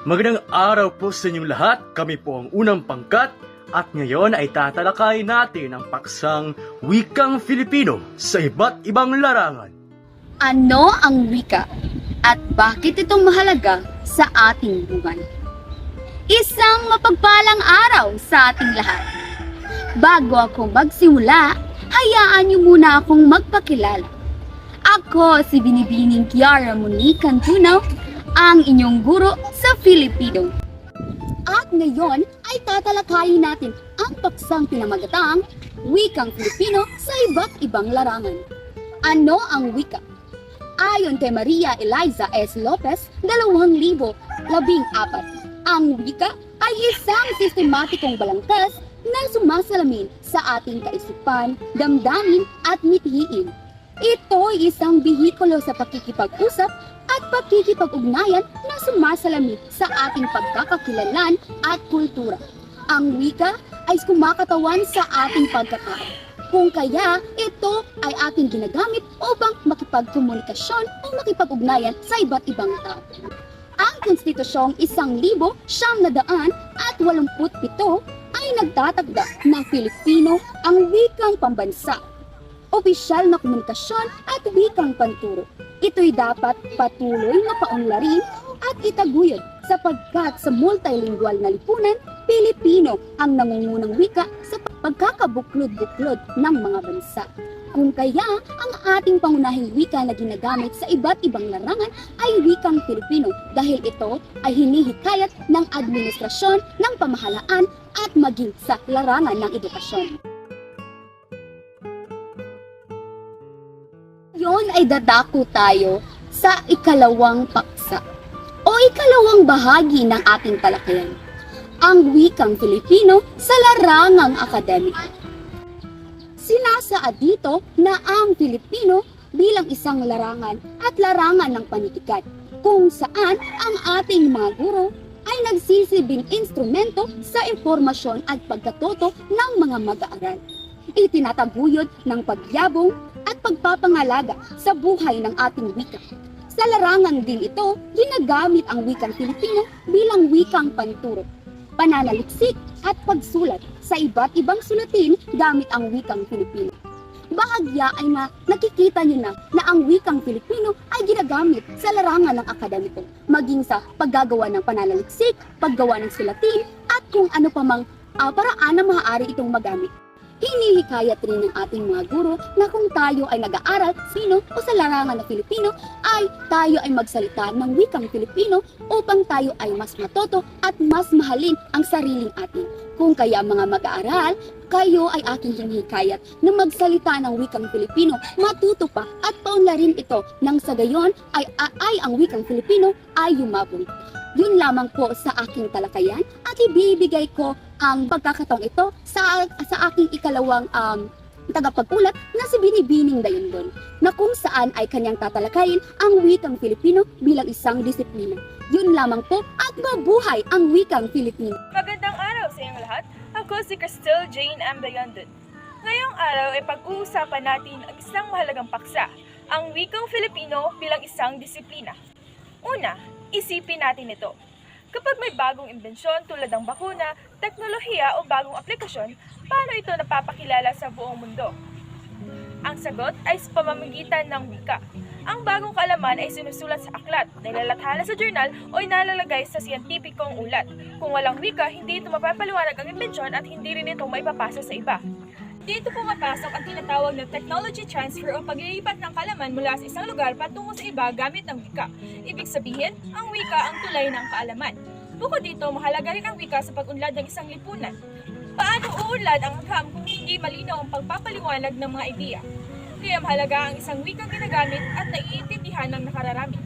Magandang araw po sa inyong lahat. Kami po ang unang pangkat at ngayon ay tatalakayin natin ang paksang wikang Filipino sa iba't ibang larangan. Ano ang wika at bakit ito mahalaga sa ating buhay? Isang mapagpalang araw sa ating lahat. Bago ako magsimula, hayaan niyo muna akong magpakilala. Ako si Binibining Kiara Monique Cantunaw, ang inyong guro sa Filipino. At ngayon ay tatalakayin natin ang paksang pinamagatang wikang Filipino sa iba't ibang larangan. Ano ang wika? Ayon kay Maria Eliza S. Lopez, 2014, ang wika ay isang sistematikong balangkas na sumasalamin sa ating kaisipan, damdamin at mithiin. Ito ay isang bihikulo sa pakikipag-usap at pakikipag-ugnayan na sumasalamin sa ating pagkakakilanlan at kultura. Ang wika ay kumakatawan sa ating pagkatao. Kung kaya, ito ay ating ginagamit upang makipagkomunikasyon o makipag-ugnayan sa iba't ibang tao. Ang Konstitusyong 1987 ay nagtatakda na Filipino ang wikang pambansa, opisyal na komunikasyon at wikang panturo. Ito'y dapat patuloy na paunlarin at itaguyod sapagkat sa multilingual na lipunan, Pilipino ang nangungunang wika sa pagkakabuklod-buklod ng mga bansa. Kung kaya, ang ating pangunahing wika na ginagamit sa iba't ibang larangan ay wikang Filipino dahil ito ay hinihikayat ng administrasyon ng pamahalaan at maging sa larangan ng edukasyon. Ngayon ay dadako tayo sa ikalawang paksa o ikalawang bahagi ng ating talakayan, ang wikang Filipino sa larangang akademiko. Sinasaad dito na ang Filipino bilang isang larangan at larangan ng panitikan kung saan ang ating mga guro ay nagsisilbing instrumento sa impormasyon at pagkatuto ng mga mag-aaral. Itinataguyod ng pagyabong at pagpapangalaga sa buhay ng ating wika. Sa larangan din ito, ginagamit ang wikang Filipino bilang wikang panturo, pananaliksik at pagsulat sa iba't ibang sulatin gamit ang wikang Filipino. Bahagya ay nakikita niyo na ang wikang Filipino ay ginagamit sa larangan ng akademiko, maging sa paggagawa ng pananaliksik, paggawa ng sulatin, at kung ano pa mang paraan na maaari itong magamit. Hinihikayat rin ng ating mga guro na kung tayo ay nag-aaral o sa larangan ng Filipino ay tayo ay magsalita ng wikang Filipino upang tayo ay mas matuto at mas mahalin ang sariling atin. Kung kaya mga mag-aaral, kayo ay aking hinihikayat na magsalita ng wikang Filipino, matuto pa at paunlarin ito nang sa gayon ay ang wikang Filipino ay yumabong. Yun lamang po sa aking talakayan at ibibigay ko ang pagkakataong ito sa aking ikalawang tagapag-ulat na si Binibining Dayundon, na kung saan ay kanyang tatalakayin ang wikang Filipino bilang isang disiplina. Yun lamang po at mabuhay ang wikang Filipino. Magandang araw sa inyong lahat. Ako si Crystal Jane M. Dayundon. Ngayong araw ay pag-uusapan natin ang isang mahalagang paksa, ang wikang Filipino bilang isang disiplina. Una, isipin natin ito. Kapag may bagong imbensyon tulad ng bakuna, teknolohiya o bagong aplikasyon, paano ito napapakilala sa buong mundo? Ang sagot ay sa pamamagitan ng wika. Ang bagong kaalaman ay sinusulat sa aklat, nilalathala sa journal o inalalagay sa siyentipikong ulat. Kung walang wika, hindi ito mapapaliwanag ang imbensyon at hindi rin ito maipapasa sa iba. Dito pumapasok ang tinatawag na technology transfer o paglilipat ng kaalaman mula sa isang lugar patungo sa iba gamit ng wika. Ibig sabihin, ang wika ang tulay ng kaalaman. Bukod dito, mahalaga rin ang wika sa pag-unlad ng isang lipunan. Paano uunlad ang agham kung hindi malinaw ang pagpapaliwanag ng mga ideya? Kaya mahalaga ang isang wikang ginagamit at naiintindihan ng nakararami.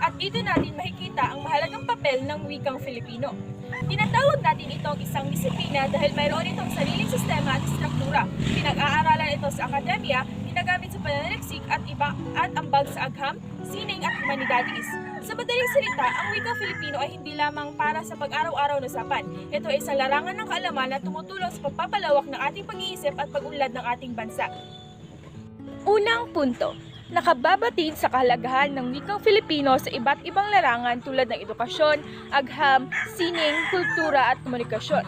At dito natin makikita ang mahalagang papel ng wikang Filipino. Tinatawag natin itong isang disiplina dahil mayroon itong sariling sistema at struktura. Pinag-aaralan ito sa akademya, ginagamit sa pananaliksik at ambag sa agham, sining at humanidades. Sa madaling salita, ang wikang Filipino ay hindi lamang para sa pag-araw-araw na usapan. Ito ay isang larangan ng kaalaman na tumutulong sa pagpapalawak ng ating pag-iisip at pag-unlad ng ating bansa. Unang punto, nakababatid sa kahalagahan ng wikang Filipino sa iba't ibang larangan tulad ng edukasyon, agham, sining, kultura at komunikasyon.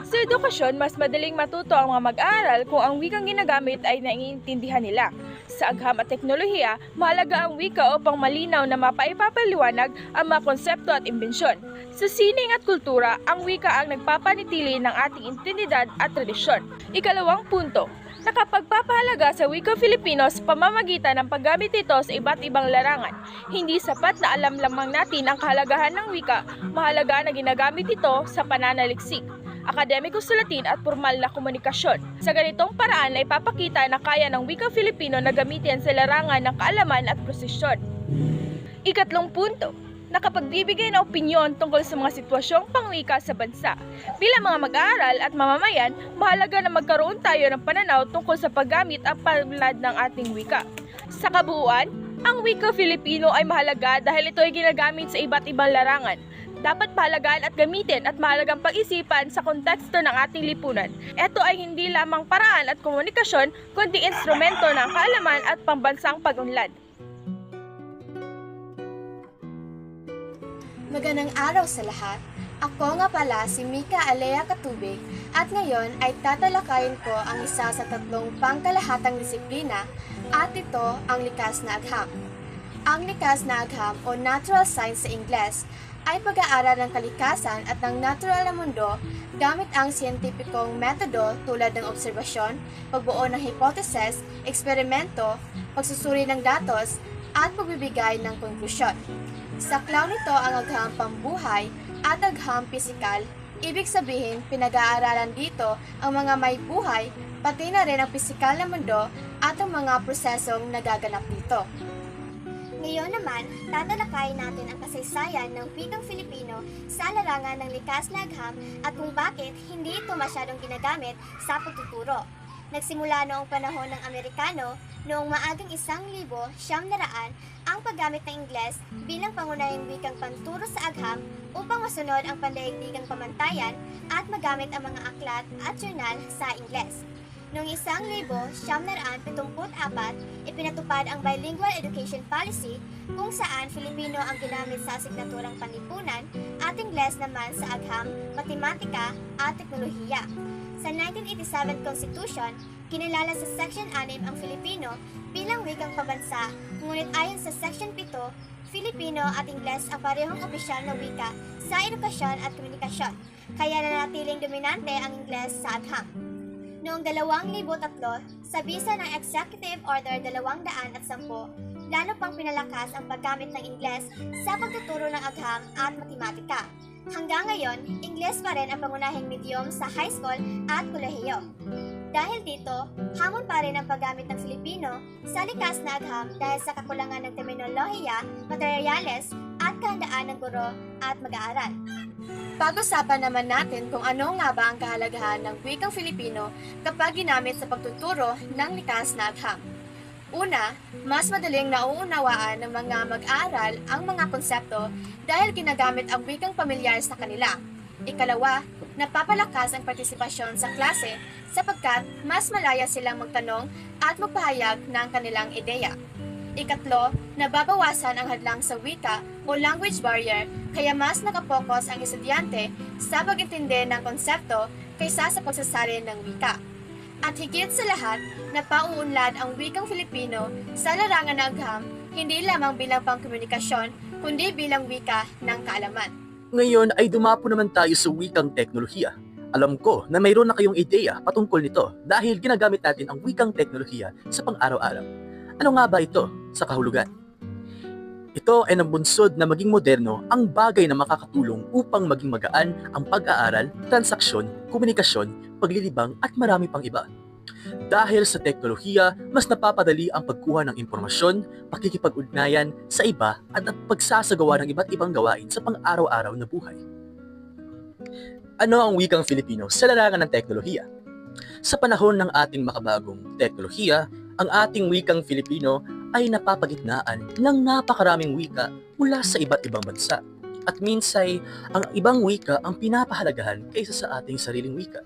Sa edukasyon, mas madaling matuto ang mga mag-aaral kung ang wikang ginagamit ay naiintindihan nila. Sa agham at teknolohiya, mahalaga ang wika upang malinaw na mapaipapaliwanag ang mga konsepto at imbensyon. Sa sining at kultura, ang wika ang nagpapanitili ng ating identidad at tradisyon. Ikalawang punto, nakapagpapahalaga sa wikang Filipino sa pamamagitan ng paggamit nito sa iba't ibang larangan. Hindi sapat na alam lamang natin ang kahalagahan ng wika, mahalaga na ginagamit ito sa pananaliksik, akademikong sulatin at formal na komunikasyon. Sa ganitong paraan ay papakita na kaya ng wikang Filipino na gamitin sa larangan ng kaalaman at prosesyon. Ikatlong punto, nakapagbibigay ng opinyon tungkol sa mga sitwasyong pangwika sa bansa. Bilang mga mag-aaral at mamamayan, mahalaga na magkaroon tayo ng pananaw tungkol sa paggamit at pag-unlad ng ating wika. Sa kabuuan, ang wika Filipino ay mahalaga dahil ito ay ginagamit sa iba't ibang larangan. Dapat pahalagaan at gamitin at mahalagang pag-isipan sa konteksto ng ating lipunan. Ito ay hindi lamang paraan at komunikasyon, kundi instrumento ng kaalaman at pambansang pag-unlad. Magandang araw sa lahat. Ako nga pala si Mika Alea Katubig at ngayon ay tatalakayin ko ang isa sa tatlong pangkalahatang disiplina at ito ang likas na agham. Ang likas na agham o natural science sa Ingles ay pag-aaral ng kalikasan at ng natural na mundo gamit ang siyentipikong metodo tulad ng obserbasyon, pagbuo ng hypothesis, eksperimento, pagsusuri ng datos, at pagbibigay ng konklusyon. Saklaw nito ang agham pambuhay at agham pisikal. Ibig sabihin, pinag-aaralan dito ang mga may buhay, pati na rin ang pisikal na mundo at ang mga prosesong nagaganap dito. Ngayon naman, tatalakayin natin ang kasaysayan ng wikang Filipino sa larangan ng likas na agham at kung bakit hindi ito masyadong ginagamit sa pagtuturo. Nagsimula noong panahon ng Amerikano, noong maagang 1,900 ang paggamit ng Ingles bilang pangunahing wikang panturo sa agham upang masunod ang pandaigdigang pamantayan at magamit ang mga aklat at journal sa Ingles. Noong 1974, ipinatupad ang Bilingual Education Policy kung saan Filipino ang ginamit sa asignaturang panlipunan at Ingles naman sa agham, matematika at teknolohiya. Sa 1987 Constitution, kinilala sa Section 6 ang Filipino bilang wikang pabansa, ngunit ayon sa Section 7, Filipino at Ingles ang parehong opisyal na wika sa edukasyon at komunikasyon, kaya nanatiling dominante ang Ingles sa agham. Noong 2003, sa bisa ng Executive Order 210, lalo pang pinalakas ang paggamit ng Ingles sa pagtuturo ng agham at matematika. Hanggang ngayon, Ingles pa rin ang pangunahing medium sa high school at kolehiyo. Dahil dito, hamon pa rin ang paggamit ng Filipino sa likas na agham dahil sa kakulangan ng terminolohiya, materyales at kahandaan ng guro at mag-aaral. Pag-usapan naman natin kung ano nga ba ang kahalagahan ng wikang Filipino kapag ginamit sa pagtuturo ng likas na agham. Una, mas madaling nauunawaan ng mga mag-aaral ang mga konsepto dahil ginagamit ang wikang pamilyar sa kanila. Ikalawa, napapalakas ang partisipasyon sa klase sapagkat mas malaya silang magtanong at magpahayag ng kanilang ideya. Ikatlo, nababawasan ang hadlang sa wika o language barrier kaya mas nakapokus ang estudyante sa pag-intindi ng konsepto kaysa sa pagsasalin ng wika. At higit sa lahat, napauunlad ang wikang Filipino sa larangan ng agham hindi lamang bilang pangkomunikasyon kundi bilang wika ng kaalaman. Ngayon ay dumapo naman tayo sa wikang teknolohiya. Alam ko na mayroon na kayong ideya patungkol nito dahil ginagamit natin ang wikang teknolohiya sa pang-araw-araw. Ano nga ba ito sa kahulugan? Ito ay nabunsod na maging moderno ang bagay na makakatulong upang maging magaan ang pag-aaral, transaksyon, komunikasyon, paglilibang at marami pang iba. Dahil sa teknolohiya, mas napapadali ang pagkuha ng impormasyon, pakikipag-ugnayan sa iba at ang pagsasagawa ng iba't ibang gawain sa pang-araw-araw na buhay. Ano ang wikang Filipino sa larangan ng teknolohiya? Sa panahon ng ating makabagong teknolohiya, ang ating wikang Filipino ay napapagitnaan ng napakaraming wika mula sa iba't ibang bansa. At minsay, ang ibang wika ang pinapahalagahan kaysa sa ating sariling wika.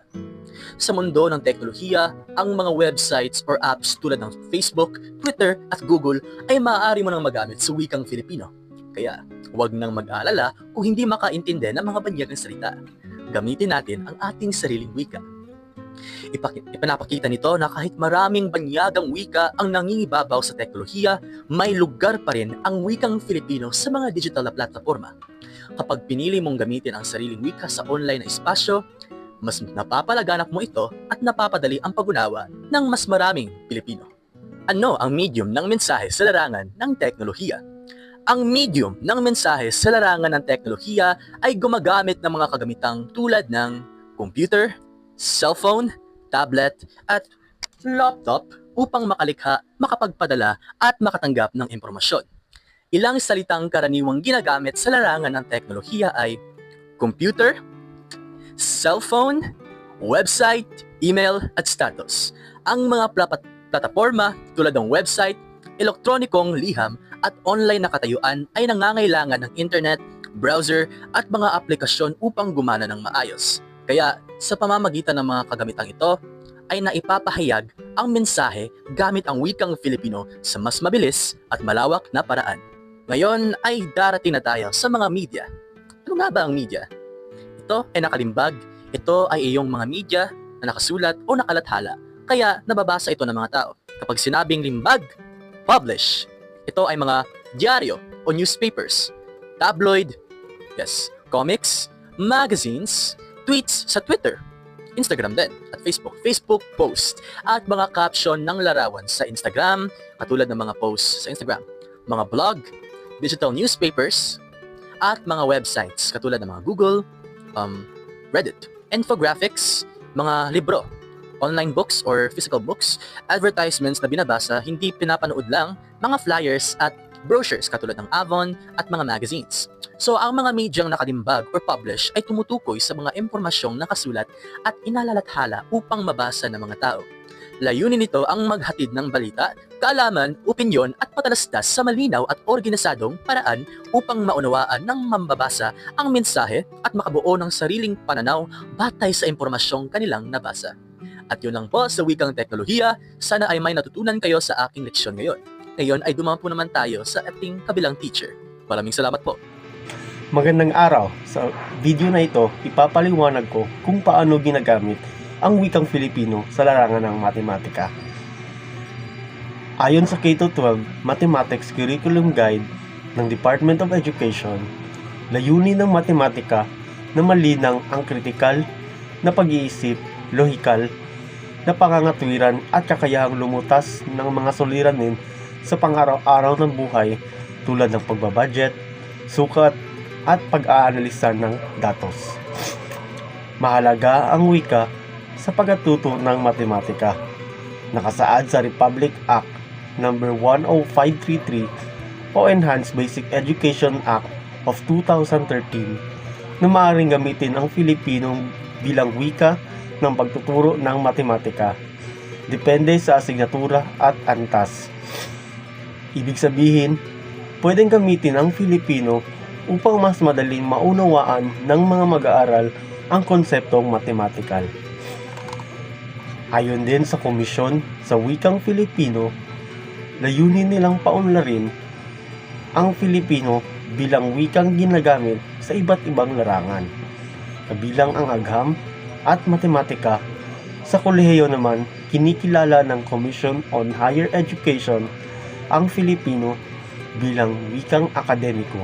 Sa mundo ng teknolohiya, ang mga websites or apps tulad ng Facebook, Twitter at Google ay maaari mo nang magamit sa wikang Filipino. Kaya, huwag nang mag-aalala kung hindi makaintindi ng mga banyagang salita. Gamitin natin ang ating sariling wika. Ipanapakita nito na kahit maraming banyagang wika ang nangingibabaw sa teknolohiya, may lugar pa rin ang wikang Filipino sa mga digital na platforma. Kapag pinili mong gamitin ang sariling wika sa online na espasyo, mas napapalaganap mo ito at napapadali ang pag-unawa ng mas maraming Pilipino. Ano ang medium ng mensahe sa larangan ng teknolohiya? Ang medium ng mensahe sa larangan ng teknolohiya ay gumagamit ng mga kagamitang tulad ng computer, cellphone, tablet, at laptop upang makalikha, makapagpadala, at makatanggap ng impormasyon. Ilang salitang karaniwang ginagamit sa larangan ng teknolohiya ay computer, cellphone, website, email, at status. Ang mga plataforma tulad ng website, elektronikong liham, at online na katayuan ay nangangailangan ng internet, browser, at mga aplikasyon upang gumana ng maayos. Kaya, sa pamamagitan ng mga kagamitang ito, ay naipapahayag ang mensahe gamit ang wikang Filipino sa mas mabilis at malawak na paraan. Ngayon ay darating na tayo sa mga media. Ano nga ba ang media? Ito ay nakalimbag, ito ay iyong mga media na nakasulat o nakalathala, kaya nababasa ito ng mga tao. Kapag sinabing limbag, publish. Ito ay mga dyaryo o newspapers, tabloid, comics, magazines, tweets sa Twitter, Instagram din, at Facebook post, at mga caption ng larawan sa Instagram, katulad ng mga posts sa Instagram, mga blog, digital newspapers, at mga websites katulad ng mga Google, Reddit, infographics, mga libro, online books or physical books, advertisements na binabasa, hindi pinapanood lang, mga flyers at brochures katulad ng Avon at mga magazines. So ang mga medyang nakalimbag or publish ay tumutukoy sa mga impormasyong nakasulat at inalalathala upang mabasa ng mga tao. Layunin nito ang maghatid ng balita, kaalaman, opinyon at patalastas sa malinaw at organisadong paraan upang maunawaan ng mambabasa ang mensahe at makabuo ng sariling pananaw batay sa impormasyong kanilang nabasa. At yun lang po sa wikang teknolohiya, sana ay may natutunan kayo sa aking leksyon ngayon. Ngayon ay dumaan po naman tayo sa ating kabilang teacher. Maraming salamat po. Magandang araw. Sa video na ito, ipapaliwanag ko kung paano ginagamit ang wikang Filipino sa larangan ng matematika. Ayon sa K-12 Mathematics Curriculum Guide ng Department of Education, layunin ng matematika na malinang ang kritikal na pag-iisip, lohikal na pangangatwiran at kakayahang lumutas ng mga suliranin sa pang-araw-araw ng buhay tulad ng pagbabudget, sukat, at pag-aanalisa ng datos. Mahalaga ang wika sa pagkatuto ng matematika. Nakasaad sa Republic Act No. 10533 o Enhanced Basic Education Act of 2013 na maaaring gamitin ang Filipino bilang wika ng pagtuturo ng matematika. Depende sa asignatura at antas. Ibig sabihin, pwedeng gamitin ang Filipino upang mas madaling maunawaan ng mga mag-aaral ang konseptong matematikal. Ayon din sa Komisyon sa Wikang Filipino, layunin nilang paunlarin ang Filipino bilang wikang ginagamit sa iba't ibang larangan, kabilang ang agham at matematika. Sa kolehiyo naman, kinikilala ng Commission on Higher Education ang Filipino bilang wikang akademiko.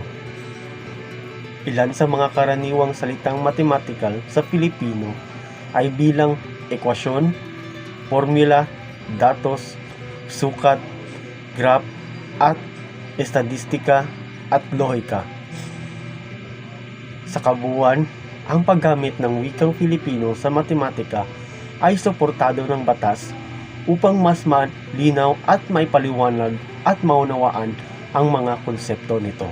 Ilan sa mga karaniwang salitang mathematical sa Filipino ay bilang ekwasyon, formula, datos, sukat, graph, at estadistika at lohika. Sa kabuuan, ang paggamit ng wikang Filipino sa matematika ay suportado ng batas upang mas malinaw at may paliwanag at maunawaan ang mga konsepto nito.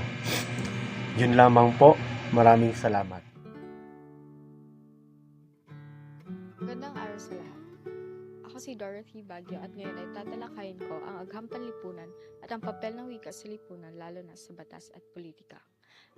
Yun lamang po. Maraming salamat. Magandang araw sa lahat. Ako si Dorothy Baguio at ngayon ay tatalakayin ko ang agham panlipunan at ang papel ng wika sa lipunan lalo na sa batas at politika.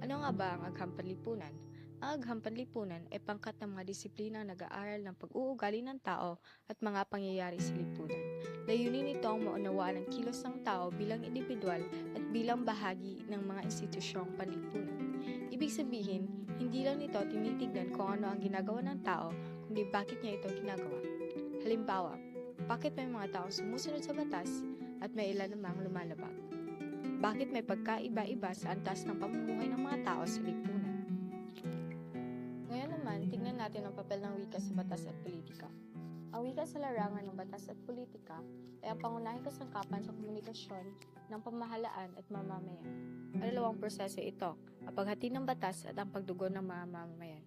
Ano nga ba ang agham panlipunan? Ang agham panlipunan ay pangkat ng mga disiplinang nag-aaral ng pag-uugali ng tao at mga pangyayari sa lipunan. Layunin nito ang maunawaan ang kilos ng tao bilang individual at bilang bahagi ng mga institusyong panlipunan. Ibig sabihin, hindi lang nito tinitignan kung ano ang ginagawa ng tao, kundi bakit niya ito ginagawa. Halimbawa, bakit may mga tao sumusunod sa batas at may ilan namang lumalabag? Bakit may pagkaiba-iba sa antas ng pamumuhay ng mga tao sa lipunan? Ngayon naman, tingnan natin ang papel ng wika sa batas at politika. Ang wika sa larangan ng batas at politika ay ang pangunahing kasangkapan sa komunikasyon ng pamahalaan at mamamayan. Ang dalawang proseso ito, ang paghatid ng batas at ang pagdugon ng mga mamamayan.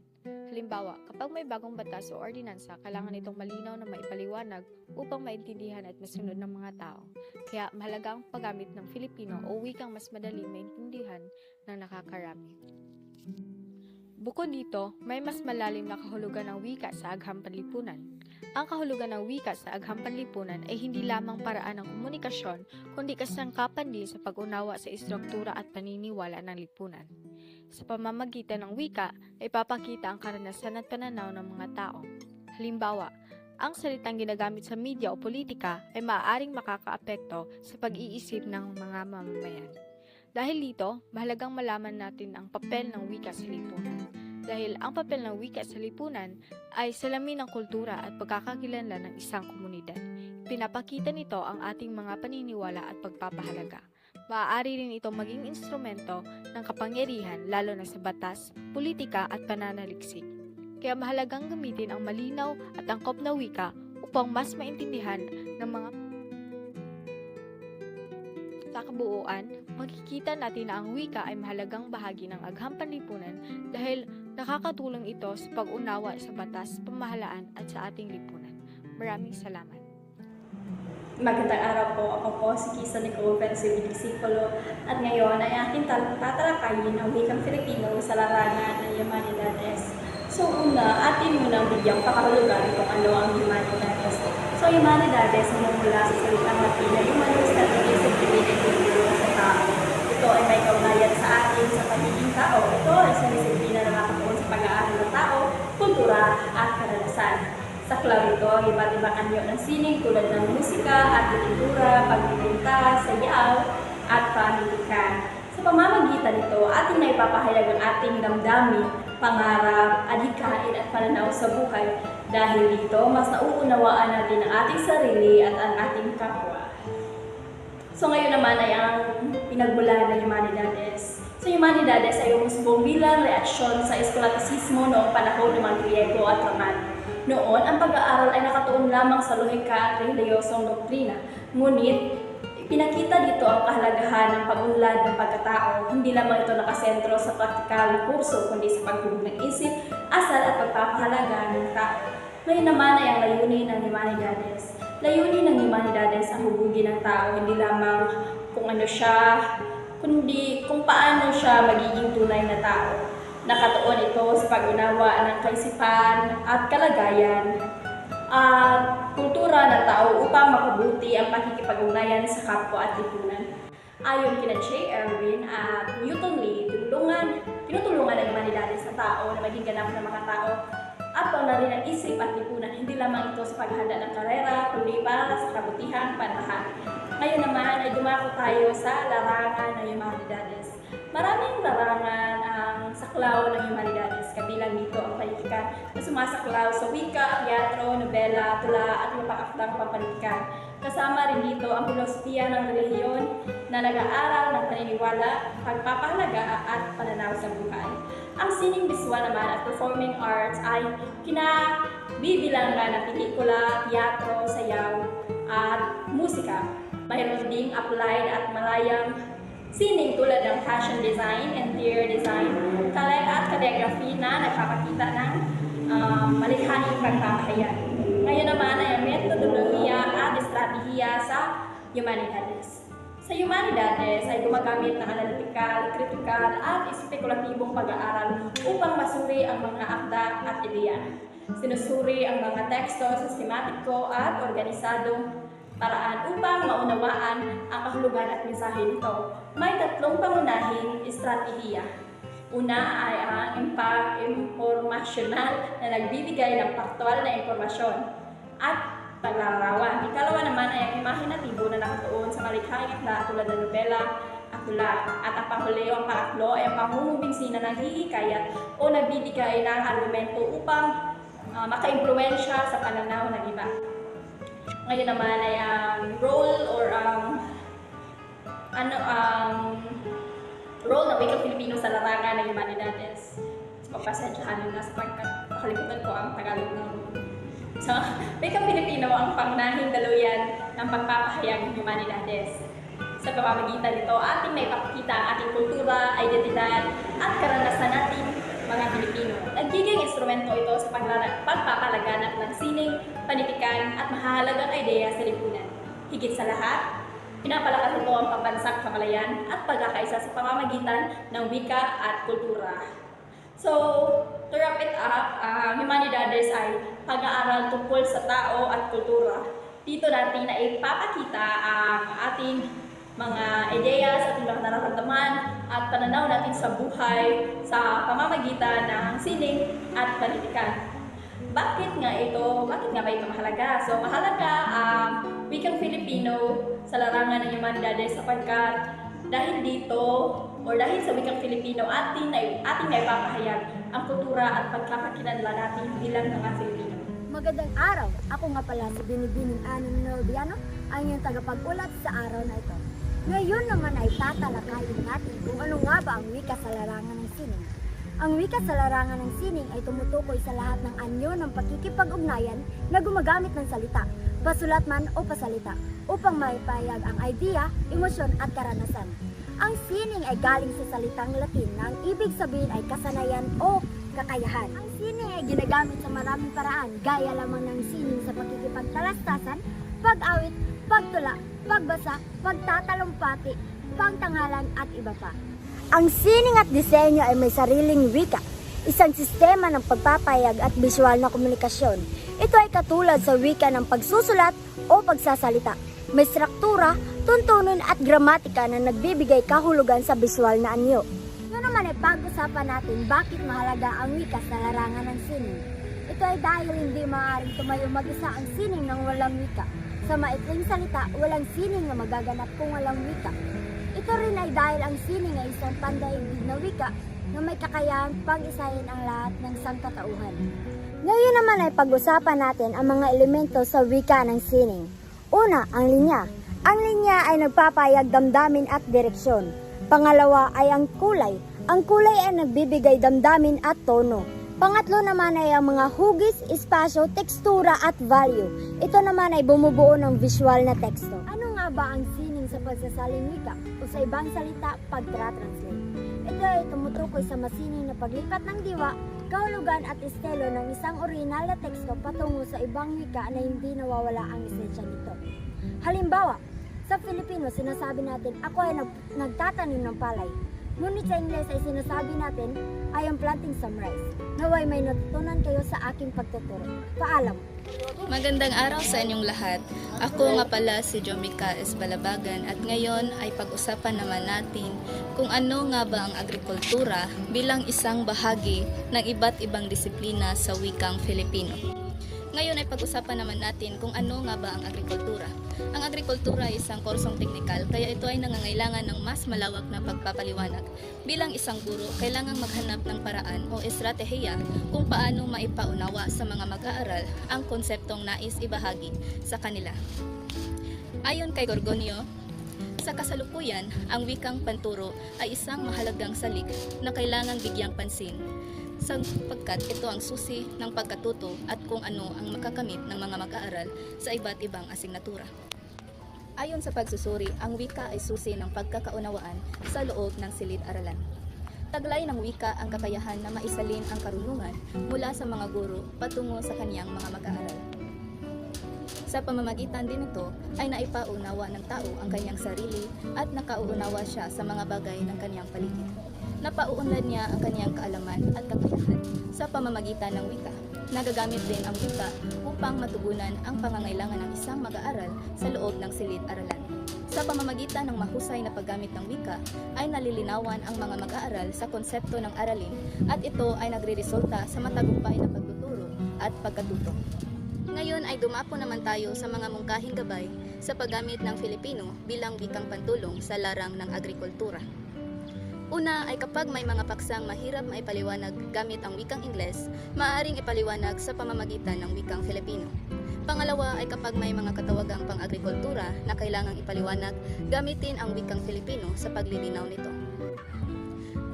Halimbawa, kapag may bagong batas o ordinansa, kailangan itong malinaw na maipaliwanag upang maintindihan at masunod ng mga tao. Kaya mahalaga ang paggamit ng Filipino o wikang mas madaling maintindihan ng nakakarami. Bukod dito, may mas malalim na kahulugan ng wika sa agham panlipunan. Ang kahulugan ng wika sa agham panlipunan ay hindi lamang paraan ng komunikasyon, kundi kasangkapan din sa pag-unawa sa istruktura at paniniwala ng lipunan. Sa pamamagitan ng wika, ay papakita ang karanasan at pananaw ng mga tao. Halimbawa, ang salitang ginagamit sa media o politika ay maaaring makakaapekto sa pag-iisip ng mga mamamayan. Dahil dito, mahalagang malaman natin ang papel ng wika sa lipunan. Dahil ang papel ng wika sa lipunan ay salamin ng kultura at pagkakakilanlan ng isang komunidad. Pinapakita nito ang ating mga paniniwala at pagpapahalaga. Maaari rin ito maging instrumento ng kapangyarihan lalo na sa batas, politika at pananaliksik. Kaya mahalagang gamitin ang malinaw at angkop na wika upang mas maintindihan ng mga. Sa kabuuan, makikita natin na ang wika ay mahalagang bahagi ng agham panlipunan dahil nakakatulong ito sa pag-unawa sa batas, pamahalaan at sa ating lipunan. Maraming salamat. Magandang araw po. Ako po si Kisa Nicole Pensive Disipulo at ngayon ay aking tatalakayin ang wikang Filipino sa larangan ng Humanidades. So una, atin munang bigyang pakahulugan kung ano ang Humanidades. So Humanidades ay mula sa salitang Latin na humanus na nag-isipin ay tutulong sa tao. Ito ay may kaugnayan sa atin sa pagiging tao. Ito ay sa disiplina na nakatuon sa pag-aaral ng tao, kultura at karanasan. Sa klaw ito, ang iba't ibang anyo ng sining tulad ng musika, arkitektura, pagpipinta, sayaw, at panitikan. Sa pamamagitan nito, ating naipapahayag ang ating damdamin, pangarap, adhikain at pananaw sa buhay. Dahil dito, mas nauunawaan natin ang ating sarili at ang ating kapwa. So ngayon naman ay ang pinagmulan ng Humanidades. So Humanidades ay umusbong bilang reaksyon sa eskolatisismo noong panahon ng mga Griego at Romano. Noon, ang pag-aaral ay nakatuon lamang sa lohika at relihiyosong doktrina. Ngunit, pinakita dito ang kahalagahan ng pag-unlad ng pagkatao. Hindi lamang ito nakasentro sa praktikal na kurso, kundi sa paghubog ng isip, asal at pagpapahalaga ng tao. Ngayon naman ay ang layunin ng Humanidades. Layunin ng Humanidades ang hubugin ng tao, hindi lamang kung ano siya, kundi kung paano siya magiging tunay na tao. Nakatuon ito sa pag-unawa ng kaisipan at kalagayan at kultura ng tao upang makabuti ang pakikipag-ugnayan sa kapwa at lipunan. Ayon kina J. Erwin at Newton Lee, tinutulungan ng Humanidades sa tao na maging ganap na mga tao at paunlarin ang isip at lipunan, hindi lamang ito sa paghahanda ng karera, kundi para sa kabutihang panahon. Ngayon naman ay dumako tayo sa larangan ng Humanidades. Maraming larangan ang saklaw ng Humanidades, kabilang dito ang panitikan na sumasaklaw sa wika, teatro, nobela, tula at iba pang aktang pampanitikan. Kasama rin dito ang filosofiya ng relihiyon na nag-aaral ng paniniwala, pagpapahalaga at pananaw sa buhay. Ang sining visual naman at performing arts ay kinabibilangan ng pelikula, teatro, sayaw at musika. Mayroon ding applied at malayang sining tulad ng fashion design, interior design, at calligraphy na nagpapakita ng malikhaing pagpapahayag. Ngayon naman ay ang metodolohiya at estratehiya sa Humanidades. Sa Humanidades ay gumagamit ng analytical, critical at spekulatibong pag-aaral upang masuri ang mga akda at ideya. Sinusuri ang mga teksto sistematiko at organisadong paraan upang maunawaan ang kahulugan at mensahe nito. May tatlong pangunahing estratehiya. Una ay ang impormasyonal na nagbibigay ng paktual na impormasyon at paglarawan. Ikalawa naman ay ang imahinatibo na nakatuon sa malikhaing akda tulad ng nobela, akula. At ang panghuli o ang pangatlo ay ang pamumubingsina na naghihikayat o nagbibigay ng argumento upang makaimpluwensya sa pananaw ng iba. Ngayon naman ay ang role or role ng wikang Filipino sa larangan ng humanidades. Pagpasensyahan nyo na sapagkat nakalimutan ko ang Tagalog ng role. So, wikang Filipino ang pangunahing daluyan ng pagpapahayag ng humanidades. Sa pamamagitan nito, ating maipakita ang ating kultura, identidad, at karanasan natin mga Pilipino. Nagiging instrumento ito sa pagpapalaganap ng sining, panitikan, at mahahalagang ideya sa lipunan. Higit sa lahat, pinapalakas ito ang pambansang kamalayan at pagkakaisa sa pamamagitan ng wika at kultura. So, to wrap it up, Humanidades ay pag-aaral tungkol sa tao at kultura. Dito natin na ipapakita ang ating mga ideya sa ating mga nararamdaman at pananaw natin sa buhay sa pamamagitan ng sining at panitikan. Bakit nga ba ito mahalaga? So, mahalaga ang wikang Filipino sa larangan ng humanidades sapagkat dahil dito o dahil sa wikang Filipino ating naipapahayag ang kultura at pagkakakilanlan natin bilang mga Filipino. Magandang araw! Ako nga pala si Binibining Aning Norbiano, ang iyong tagapag-ulat sa araw na ito. Ngayon naman ay tatalakayin natin kung ano nga ba ang wika sa larangan ng sining. Ang wika sa larangan ng sining ay tumutukoy sa lahat ng anyo ng pakikipag-ugnayan na gumagamit ng salita, pasulat man o pasalita, upang maipahayag ang idea, emosyon at karanasan. Ang sining ay galing sa salitang Latin na ang ibig sabihin ay kasanayan o kakayahan. Ang sining ay ginagamit sa maraming paraan, gaya lamang ng sining sa pakikipagtalastasan, pag-awit, pagtula, pagbasa, pagtatalumpati, pangtanghalan at iba pa. Ang sining at disenyo ay may sariling wika, isang sistema ng pagpapahayag at visual na komunikasyon. Ito ay katulad sa wika ng pagsusulat o pagsasalita. May struktura, tuntunin at gramatika na nagbibigay kahulugan sa visual na anyo. Ngayon naman ay pag-usapan natin bakit mahalaga ang wika sa larangan ng sining. Ito ay dahil hindi maaaring tumayo mag-isa ang sining ng walang wika. Sa maikling salita, walang sining na magaganap kung walang wika. Ito rin ay dahil ang sining ay isang pandaigdig na wika na may kakayahang pag-isahin ang lahat ng sangkatauhan. Ngayon naman ay pag-usapan natin ang mga elemento sa wika ng sining. Una, ang linya. Ang linya ay nagpapahayag damdamin at direksyon. Pangalawa ay ang kulay. Ang kulay ay nagbibigay damdamin at tono. Pangatlo naman ay ang mga hugis, espasyo, tekstura at value. Ito naman ay bumubuo ng visual na teksto. Ano nga ba ang sining sa pagsasaling wika o sa ibang salita pagtra-translate? Ito ay tumutukoy sa masining na paglipat ng diwa, kahulugan at estilo ng isang orihinal na teksto patungo sa ibang wika na hindi nawawala ang esensya nito. Halimbawa, sa Filipino sinasabi natin, ako ay nagtatanim ng palay. Ngunit sa Ingles ay sinasabi natin, I am planting some rice. Naway may natutunan kayo sa aking pagtuturo. Paalam! Magandang araw sa inyong lahat. Ako nga pala si Jomika S. Balabagan at ngayon ay pag-usapan naman natin kung ano nga ba ang agrikultura bilang isang bahagi ng iba't ibang disiplina sa wikang Filipino. Ngayon ay pag-usapan naman natin kung ano nga ba ang agrikultura. Ang agrikultura ay isang kursong teknikal kaya ito ay nangangailangan ng mas malawak na pagpapaliwanag. Bilang isang guro, kailangang maghanap ng paraan o estratehiya kung paano maipaunawa sa mga mag-aaral ang konseptong nais ibahagi sa kanila. Ayon kay Gorgonio, sa kasalukuyan, ang wikang panturo ay isang mahalagang salik na kailangang bigyang pansin sapagkat ito ang susi ng pagkatuto at kung ano ang makakamit ng mga mag-aaral sa iba't ibang asignatura. Ayon sa pagsusuri, ang wika ay susi ng pagkakaunawaan sa loob ng silid-aralan. Taglay ng wika ang kakayahan na maisalin ang karunungan mula sa mga guro patungo sa kaniyang mga mag-aaral. Sa pamamagitan din ito ay naipaunawa ng tao ang kanyang sarili at nakauunawa siya sa mga bagay ng kanyang paligid. Napauunlad niya ang kanyang kaalaman at kakayahan sa pamamagitan ng wika. Nagagamit din ang wika upang matugunan ang pangangailangan ng isang mag-aaral sa loob ng silid-aralan. Sa pamamagitan ng mahusay na paggamit ng wika, ay nalilinawan ang mga mag-aaral sa konsepto ng aralin at ito ay nagreresulta sa matagumpay na pagtuturo at pagkatuto. Ngayon ay dumapo naman tayo sa mga mungkahing gabay sa paggamit ng Filipino bilang wikang pantulong sa larang ng agrikultura. Una ay kapag may mga paksang mahirap maipaliwanag gamit ang wikang Ingles, maaaring ipaliwanag sa pamamagitan ng wikang Filipino. Pangalawa ay kapag may mga katawagang pang-agrikultura na kailangang ipaliwanag, gamitin ang wikang Filipino sa paglilinaw nito.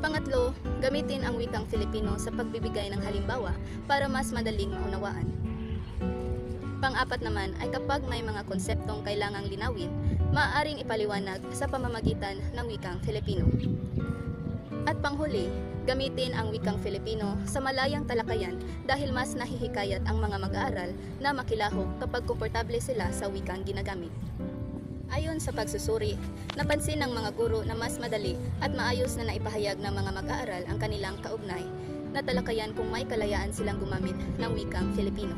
Pangatlo, gamitin ang wikang Filipino sa pagbibigay ng halimbawa para mas madaling maunawaan. Pang-apat naman ay kapag may mga konseptong kailangang linawin, maaaring ipaliwanag sa pamamagitan ng wikang Filipino. At panghuli, gamitin ang wikang Filipino sa malayang talakayan dahil mas nahihikayat ang mga mag-aaral na makilahok kapag komportable sila sa wikang ginagamit. Ayon sa pagsusuri, napansin ng mga guro na mas madali at maayos na naipahayag ng mga mag-aaral ang kanilang kaugnay na talakayan kung may kalayaan silang gumamit ng wikang Filipino.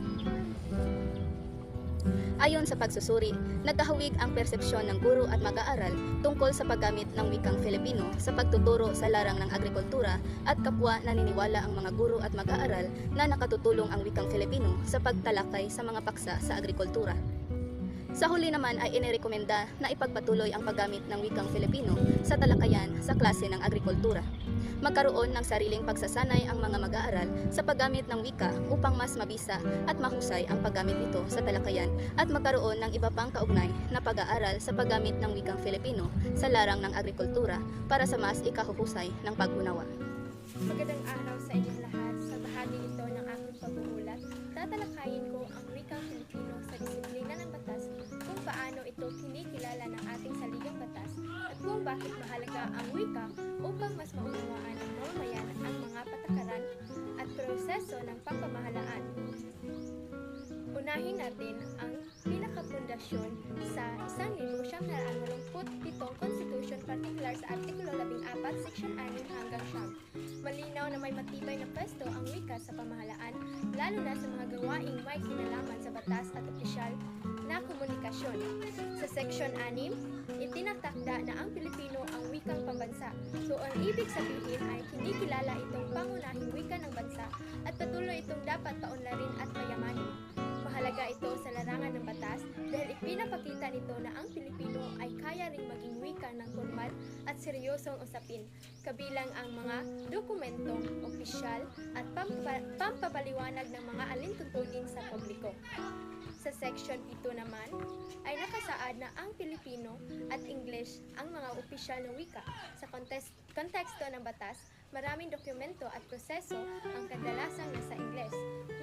Ayon sa pagsusuri, nagkahawig ang persepsyon ng guro at mag-aaral tungkol sa paggamit ng wikang Filipino sa pagtuturo sa larang ng agrikultura at kapwa naniniwala ang mga guro at mag-aaral na nakatutulong ang wikang Filipino sa pagtalakay sa mga paksa sa agrikultura. Sa huli naman ay inirekomenda na ipagpatuloy ang paggamit ng wikang Filipino sa talakayan sa klase ng agrikultura. Magkaroon ng sariling pagsasanay ang mga mag-aaral sa paggamit ng wika upang mas mabisa at mahusay ang paggamit nito sa talakayan at magkaroon ng iba pang kaugnay na pag-aaral sa paggamit ng wikang Filipino sa larang ng agrikultura para sa mas ikahuhusay ng pag-unawa. Magandang araw sa inyong lahat. Sa bahagi ito ng aking pagbubulat, tatalakayin ko ang wikang Filipino sa disiplina ng batas, kung paano ito kinikilala ng ating saligang batas, at kung bakit mahalaga ang wika upang mas maunawaan ng mamamayan ang mga patakaran at proseso ng pagpamahalaan. Unahin natin ang pinakapundasyon sa 1987 Constitution, partikular sa Artikulo 14, Section 6 hanggang 9. Malinaw na may matibay na pwesto ang wika sa pamahalaan, lalo na sa mga gawaing may kinalaman sa batas at opisyal na komunikasyon. Sa Section 6, itinatakda na ang Pilipino ang wikang pambansa. So ang ibig sabihin ay kinikilala itong pangunahing wika ng bansa at patuloy itong dapat paunlarin at payamanin. Mahalaga ito sa larangan ng batas dahil ipinapakita nito na ang Pilipino ay kaya ring maging wika ng formal at seryosong usapin, kabilang ang mga dokumentong opisyal at pampapaliwanag ng mga alintuntunin sa publiko. Sa Section 7 naman ay nakasaad na ang Pilipino at English ang mga opisyal ng wika. Sa konteksto ng batas, maraming dokumento at proseso ang kadalasang nasa Ingles.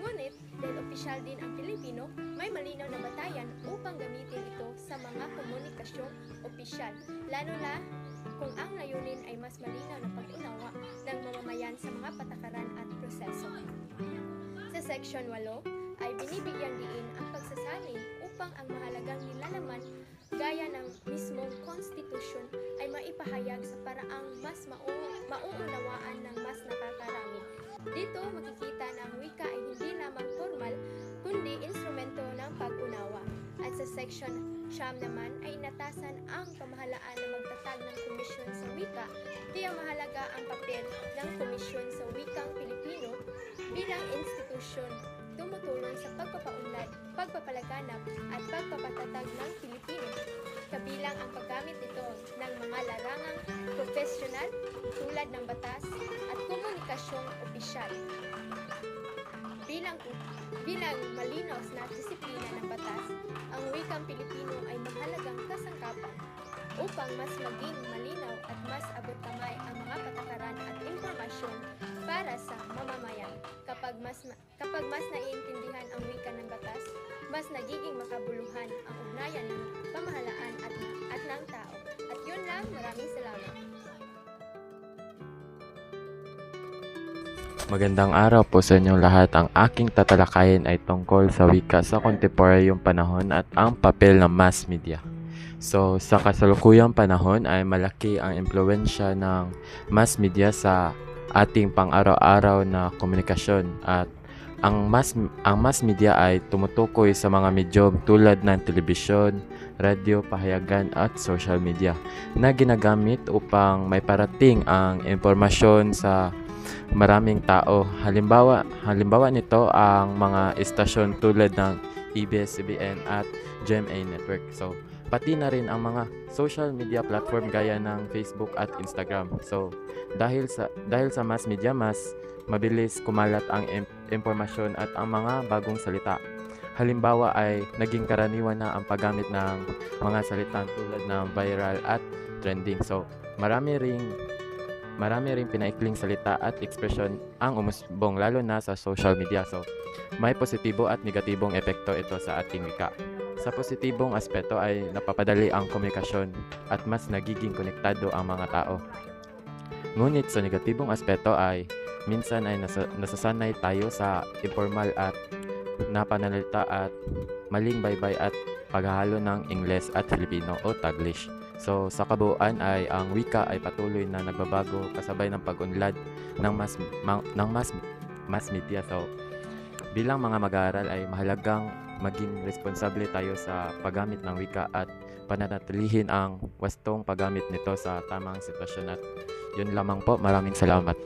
Ngunit, dahil opisyal din ang Pilipino, may malinaw na batayan upang gamitin ito sa mga komunikasyong opisyal, lalo na kung ang layunin ay mas malinaw na pag-unawa ng mamamayan sa mga patakaran at proseso. Sa Section 8 ay binibigyang diin ang pagsasanay upang ang mahalagang nilalaman gaya ng mismong konstitusyon ay maipahayag sa paraang mas mauunawaan ng mas nakakarami. Dito makikita na ang wika ay hindi lamang formal kundi instrumento ng pag-unawa. At sa Section 9 naman ay inatasan ang pamahalaan na magtatag ng komisyon sa wika, kaya mahalaga ang papel ng komisyon sa wikang Pilipino bilang institusyon tumutulong sa pagpapaunlad, pagpapalaganap at pagpapatatag ng Pilipino, kabilang ang paggamit nito ng mga larangang profesional tulad ng batas at komunikasyong opisyal. Bilang malinaw na disiplina ng batas, ang wikang Pilipino ay mahalagang kasangkapan upang mas maging malinaw at mas abot kamay ang mga patakaran at impormasyon para sa mamamayan. Kapag mas naiintindihan ang wika ng batas, mas nagiging makabuluhan ang ugnayan ng pamahalaan at ng tao. At yun lang, maraming salamat. Magandang araw po sa inyong lahat. Ang aking tatalakayin ay tungkol sa wika sa kontemporaryong panahon at ang papel ng mass media. So, sa kasalukuyang panahon ay malaki ang impluwensya ng mass media sa ating pang-araw-araw na komunikasyon at ang mass media ay tumutukoy sa mga medyum tulad ng telebisyon, radyo, pahayagan at social media na ginagamit upang may parating ang impormasyon sa maraming tao. Halimbawa nito ang mga istasyon tulad ng ABS-CBN at GMA Network. So, pati na rin ang mga social media platform gaya ng Facebook at Instagram. So, dahil sa mass media, mas mabilis kumalat ang impormasyon at ang mga bagong salita. Halimbawa ay naging karaniwan na ang paggamit ng mga salitang tulad ng viral at trending. So, marami ring pinaikling salita at ekspresyon ang umusbong lalo na sa social media. So, may positibo at negatibong epekto ito sa ating wika. Sa positibong aspeto ay napapadali ang komunikasyon at mas nagiging konektado ang mga tao. Ngunit sa negatibong aspeto ay minsan ay nasasanay tayo sa informal at na pananalita at maling baybay at paghahalo ng Ingles at Filipino o Taglish. So sa kabuuan ay ang wika ay patuloy na nagbabago kasabay ng pag-unlad ng mass media. So bilang mga mag-aaral ay mahalagang maging responsable tayo sa paggamit ng wika at pananatilihin ang wastong paggamit nito sa tamang sitwasyon. At yun lamang po, maraming salamat.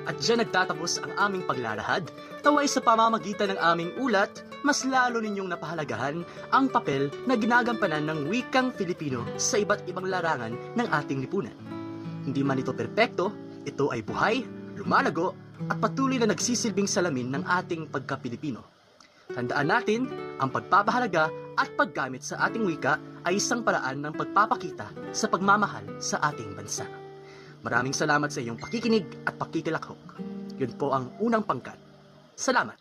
At diyan nagtatapos ang aming paglalahad. Naway sa pamamagitan ng aming ulat, mas lalo ninyong napahalagahan ang papel na ginagampanan ng wikang Filipino sa iba't ibang larangan ng ating lipunan. Hindi man ito perpekto, ito ay buhay, lumalago, at patuloy na nagsisilbing salamin ng ating pagka-Pilipino. Tandaan natin, ang pagpapahalaga at paggamit sa ating wika ay isang paraan ng pagpapakita sa pagmamahal sa ating bansa. Maraming salamat sa iyong pakikinig at pakikilakhok. Yun po ang unang pangkat. Salamat!